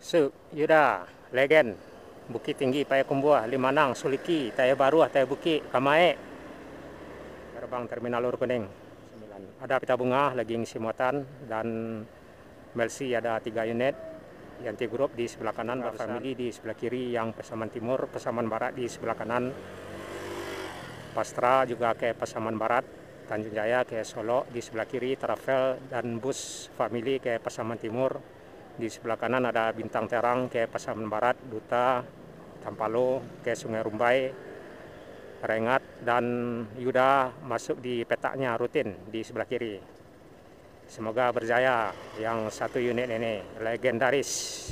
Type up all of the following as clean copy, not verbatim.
Yuda, Legen, Bukit Tinggi, Payakumbuh, Limanang, Suliki, Taya Baru, Taya Bukit, Kamae, Gerbang Terminal Lor Kuning. Ada pita bunga lagi ngisi muatan, dan Melsi ada 3 unit, Yanti Group di sebelah kanan, Family di sebelah kiri, yang Pasaman Timur, Pasaman Barat di sebelah kanan, Pastra juga ke Pasaman Barat, Tanjung Jaya ke Solo di sebelah kiri, Travel dan bus Family ke Pasaman Timur. Di sebelah kanan ada Bintang Terang ke Pasaman Barat, Duta, Tampalo ke Sungai Rumbai, Rengat, dan Yuda masuk di petaknya rutin di sebelah kiri. Semoga berjaya yang 1 unit ini, legendaris.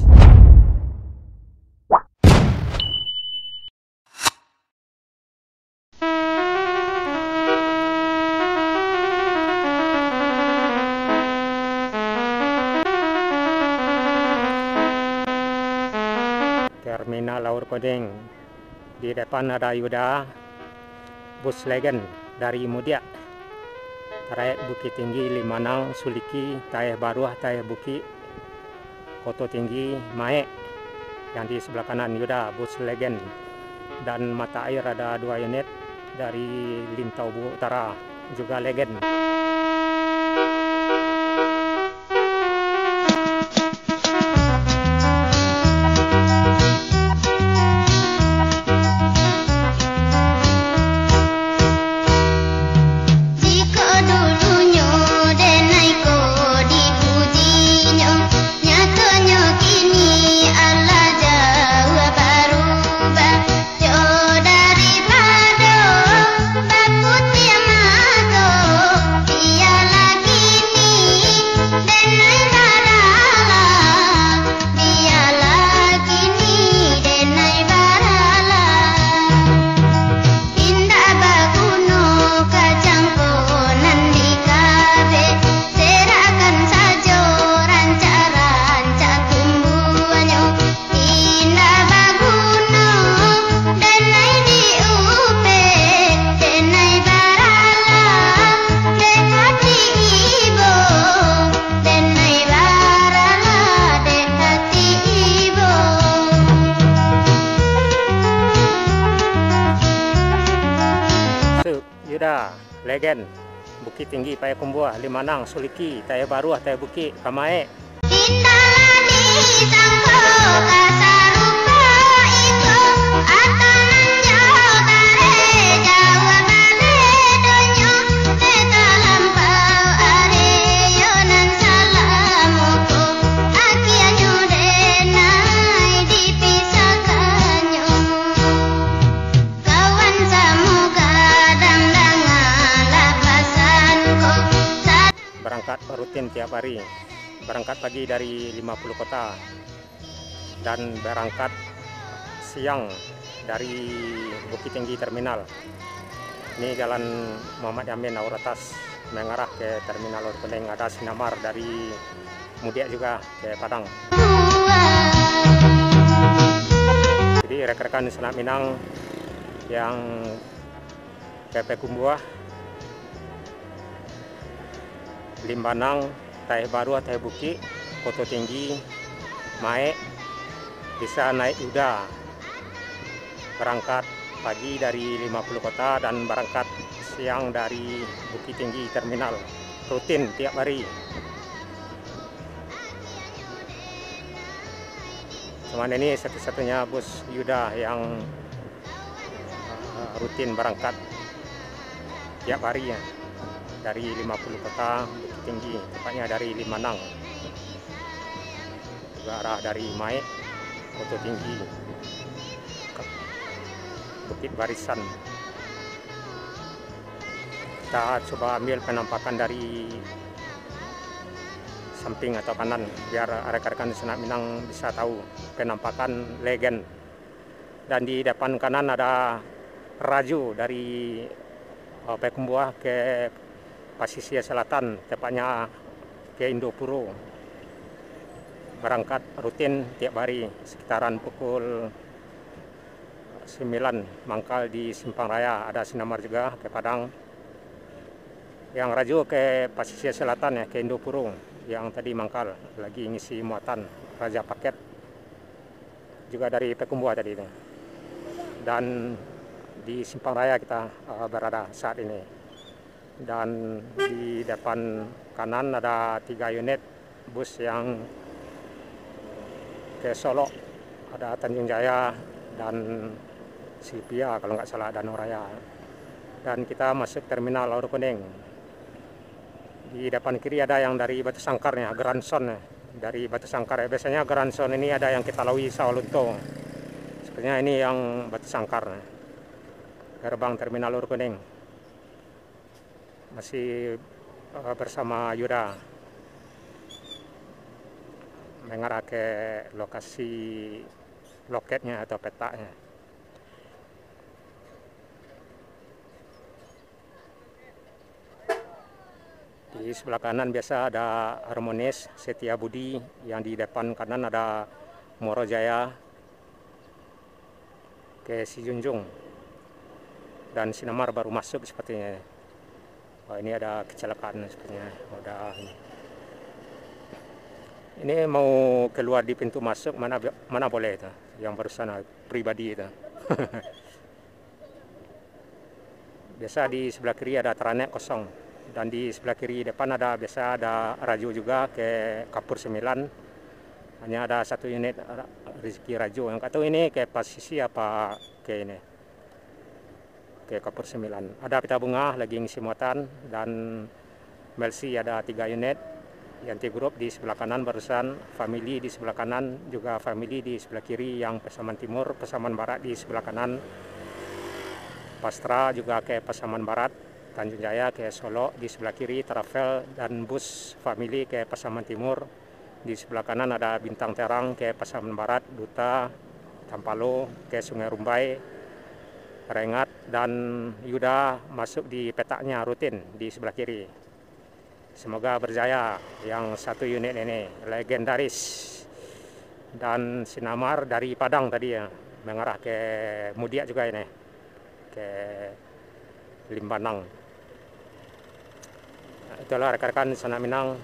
Terminal Lor Kuning. Di depan ada Yuda, bus Legend dari Mudia, trayek Bukit Tinggi, Limanang, Suliki, Taya Baru, Taya Bukit, Koto Tinggi, Mae. Yang di sebelah kanan Yuda, bus Legend. Dan mata air ada 2 unit dari Lintau Utara, juga Legend. Yuda, Legend, Bukit Tinggi, Payakumbuh, Limanang, Suliki, Taya Baru, Taya Bukit, Kamae. Berangkat rutin tiap hari, berangkat pagi dari 50 kota dan berangkat siang dari Bukit Tinggi Terminal. Ini Jalan Muhammad Yamin Auratas mengarah ke Terminal Lor Kuning. Ada sinamar dari Mudia juga ke Padang. Jadi rekan-rekan Senak Minang yang ke Payakumbuh, Limanang, Taya Baru, Taya Bukit, Koto Tinggi, Mae, bisa naik Yuda. Berangkat pagi dari 50 kota dan berangkat siang dari Bukit Tinggi Terminal. Rutin tiap hari. Cuman ini satu-satunya bus Yuda yang rutin berangkat tiap hari ya. Dari 50 kota Bukit Tinggi, tepatnya dari Limanang, juga arah dari Mae, Koto Tinggi, Bukit Barisan. Kita coba ambil penampakan dari samping atau kanan biar rekan-rekan Senak Minang bisa tahu penampakan Legend. Dan di depan kanan ada Raju dari Payakumbuh ke Pasisir Selatan, tepatnya ke Indopuro. Berangkat rutin tiap hari sekitaran pukul 9, mangkal di Simpang Raya. Ada sinamar juga ke Padang. Yang Raju ke Pasisir Selatan ya, ke Indopuro. Yang tadi mangkal lagi ngisi muatan Raja Paket. juga dari Payakumbuh tadi itu. Dan di Simpang Raya kita berada saat ini. Dan di depan kanan ada 3 unit bus yang ke Solo, ada Tanjung Jaya dan Sipia kalau nggak salah, Danau Raya. Dan kita masuk terminal Laur Kuning. Di depan kiri ada yang dari Batu Sangkarnya, Grandson dari Batu Sangkar. Biasanya Grandson ini ada yang kita lalui Sawalunto. Sebenarnya ini yang Batu Sangkar. Gerbang terminal Laur Kuning. Masih bersama Yuda mengarah ke lokasi loketnya atau petanya. Di sebelah kanan biasa ada Harmonis Setia Budi, yang di depan kanan ada Moro Jaya ke Sijunjung, dan Sinamar baru masuk sepertinya. Oh, ini ada kecelakaan sepertinya. Ini mau keluar di pintu masuk, mana boleh itu, yang barusan pribadi itu. Biasa di sebelah kiri ada Teranek kosong, dan di sebelah kiri depan biasa ada Rajo juga ke Kapur 9. Hanya ada 1 unit Rizky Rajo, yang tahu ini ke Pasisi apa ke ini ke Kapur 9. Ada Pita Bunga lagi ngisi muatan, dan Melsi ada 3 unit. Yanti Group di sebelah kanan barusan, Family di sebelah kanan, juga Family di sebelah kiri, yang Pasaman Timur, Pasaman Barat di sebelah kanan, Pastra juga ke Pasaman Barat, Tanjung Jaya ke Solo di sebelah kiri, Travel dan bus Family ke Pasaman Timur. Di sebelah kanan ada Bintang Terang ke Pasaman Barat, Duta, Tampalo ke Sungai Rumbai, Rengat, dan Yuda masuk di petaknya rutin di sebelah kiri. Semoga berjaya yang 1 unit ini, legendaris. Dan Sinamar dari Padang tadi ya, mengarah ke Mudia juga ini, ke Limbanang. Nah, itulah rekan-rekan Sanak Minang,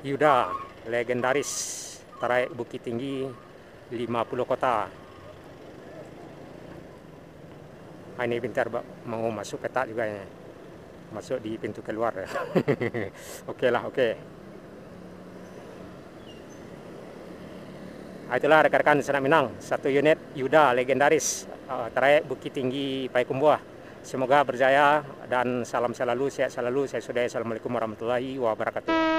Yuda, legendaris, Trayek Bukit Tinggi 50 kota. Ini bentar mau masuk peta juga ya. Masuk di pintu keluar. Oke lah, oke. Itulah rekan-rekan Sanak Minang, 1 unit Yuda legendaris, Trayek Bukit Tinggi Payakumbuh. Semoga berjaya dan salam selalu, sehat selalu. Saya sudah. Assalamualaikum warahmatullahi wabarakatuh.